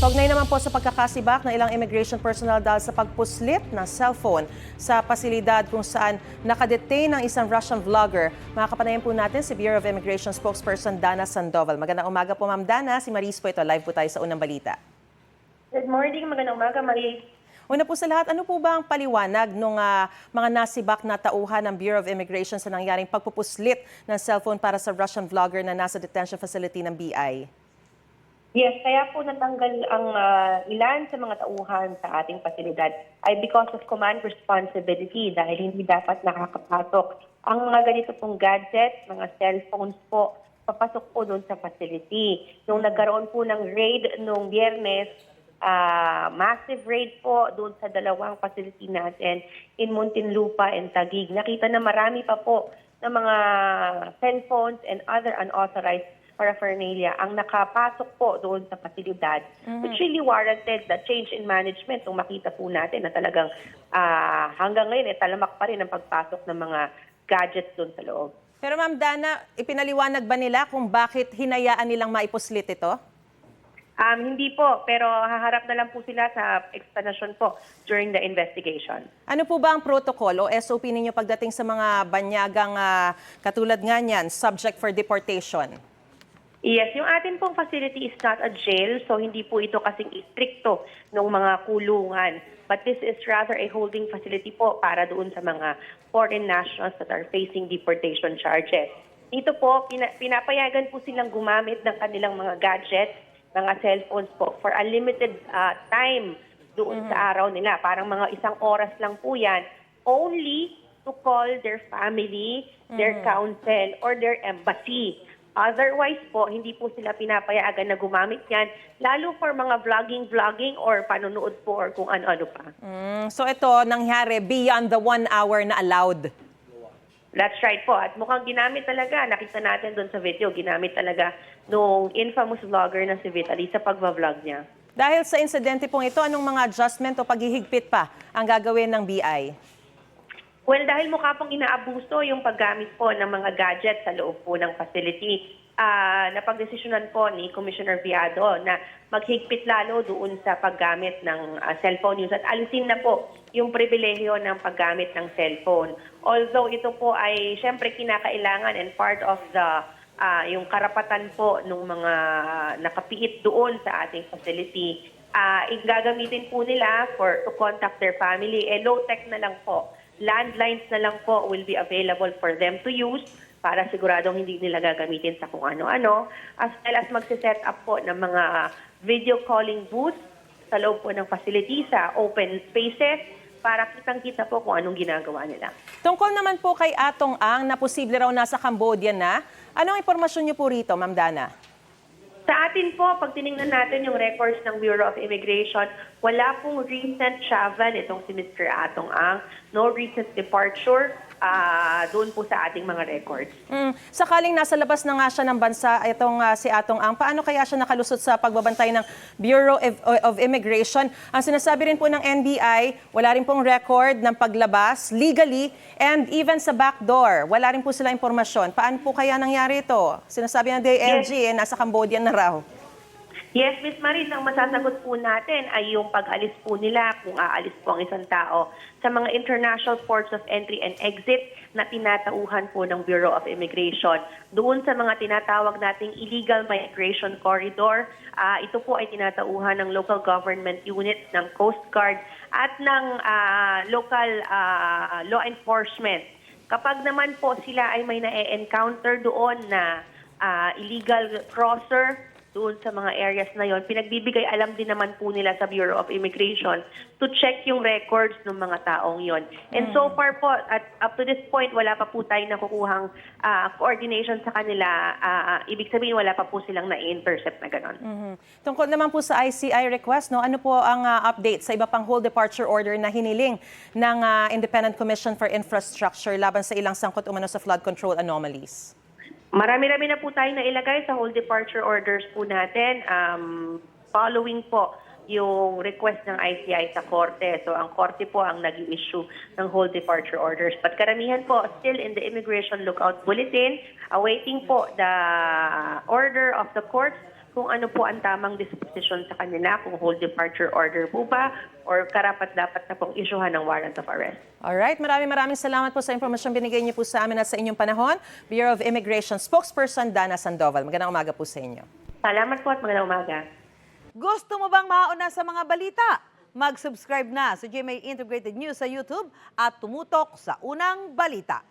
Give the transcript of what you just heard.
Kaugnay naman po sa pagkakasibak ng ilang immigration personnel dahil sa pagpuslit ng cellphone sa pasilidad kung saan nakadetain ng isang Russian vlogger. Makakapanayan po natin si Bureau of Immigration spokesperson Dana Sandoval. Magandang umaga po, Ma'am Dana. Si Maris po ito. Live po tayo sa unang balita. Good morning, magandang umaga, Maris. Una po sa lahat, ano po ba ang paliwanag ng mga nasibak na tauhan ng Bureau of Immigration sa nangyaring pagpupuslit ng cellphone para sa Russian vlogger na nasa detention facility ng BI? Yes, kaya po natanggal ang ilan sa mga tauhan sa ating pasilidad ay because of command responsibility dahil hindi dapat nakakapasok ang mga ganito pong gadget, mga cellphones po, papasok po doon sa facility. Nung nagkaroon po ng raid nung Biyernes, massive raid po doon sa dalawang facility natin in Muntinlupa and Taguig. Nakita na marami pa po ng mga cellphones and other unauthorized paraphernalia ang nakapasok po doon sa pasilidad, which really warranted the change in management. Kung makita po natin na talagang hanggang ngayon talamak pa rin ang pagpasok ng mga gadgets doon sa loob. Pero Ma'am Dana, ipinaliwanag ba nila kung bakit hinayaan nilang maipuslit ito? Hindi po, pero haharap na lang po sila sa explanation po during the investigation. Ano po ba ang protocol o SOP ninyo pagdating sa mga banyagang katulad nga niyan, subject for deportation? Yes, yung atin pong facility is not a jail, so hindi po ito kasing istrikto ng mga kulungan. But this is rather a holding facility po para doon sa mga foreign nationals that are facing deportation charges. Dito po, pinapayagan po silang gumamit ng kanilang mga gadgets, mga cellphones po, for a limited time doon sa araw nila. Parang mga isang oras lang po yan, only to call their family, their counsel, or their embassy. Otherwise po, hindi po sila pinapayagan na gumamit yan, lalo for mga vlogging or panonood po or kung ano-ano pa. So ito nangyari beyond the 1 hour na allowed? That's right po. At mukhang ginamit talaga, nakita natin doon sa video, ginamit talaga nung infamous vlogger na si Vitaly sa pagbablog niya. Dahil sa insidente pong ito, anong mga adjustment o paghihigpit pa ang gagawin ng BI? Well, dahil mukha pong inaabuso yung paggamit po ng mga gadgets sa loob po ng facility, napagdesisyonan po ni Commissioner Viado na maghigpit lalo doon sa paggamit ng cellphone use at alisin na po yung pribilehyo ng paggamit ng cellphone. Although ito po ay siyempre kinakailangan and part of the yung karapatan po ng mga nakapiit doon sa ating facility, gagamitin po nila to contact their family. Low-tech na lang po. Landlines na lang po will be available for them to use para siguradong hindi nila gagamitin sa kung ano-ano, as well as magsiset up po ng mga video calling booth sa loob po ng facility sa open spaces para kitang-kita po kung anong ginagawa nila. Tungkol naman po kay Atong Ang na posible raw nasa Cambodia na, anong impormasyon niyo po rito, Ma'am Dana? Sa atin po, pag tinignan natin yung records ng Bureau of Immigration, wala pong recent travel itong si Mr. Atong Ang, no recent departure doon po sa ating mga records. Sakaling nasa labas na nga siya ng bansa, itong si Atong Ang, paano kaya siya nakalusot sa pagbabantay ng Bureau of Immigration? Ang sinasabi rin po ng NBI, wala rin pong record ng paglabas legally and even sa backdoor. Wala rin po sila impormasyon. Paano po kaya nangyari ito? Sinasabi ng DILG, nasa Cambodia na raw. Yes, Ms. Maris, ang masasagot po natin ay yung pag-alis po nila, kung aalis po ang isang tao, sa mga international ports of entry and exit na tinatauhan po ng Bureau of Immigration. Doon sa mga tinatawag nating illegal migration corridor, ito po ay tinatauhan ng local government units ng Coast Guard at ng local law enforcement. Kapag naman po sila ay may na-encounter doon na illegal crosser, doon sa mga areas na yon, pinagbibigay alam din naman po nila sa Bureau of Immigration to check yung records ng mga taong yon. And so far po, at up to this point, wala pa po tayo nakukuhang coordination sa kanila. Ibig sabihin, wala pa po silang na-intercept na gano'n. Tungkol naman po sa ICI request, no, ano po ang update sa iba pang whole departure order na hiniling ng Independent Commission for Infrastructure laban sa ilang sangkot umano sa flood control anomalies? Marami-rami na po tayo na ilagay sa whole departure orders po natin. Following po yung request ng ICI sa Korte. So ang Korte po ang nag-issue ng whole departure orders. But karamihan po still in the Immigration Lookout Bulletin, awaiting po the order of the courts kung ano po ang tamang disposition sa kanila, kung whole departure order po ba or karapat-dapat na pong isyuhan ng warrant of arrest. Alright, maraming salamat po sa impormasyon binigay niyo po sa amin at sa inyong panahon. Bureau of Immigration Spokesperson Dana Sandoval. Magandang umaga po sa inyo. Salamat po at magandang umaga. Gusto mo bang mauna sa mga balita? Mag-subscribe na sa GMA Integrated News sa YouTube at tumutok sa unang balita.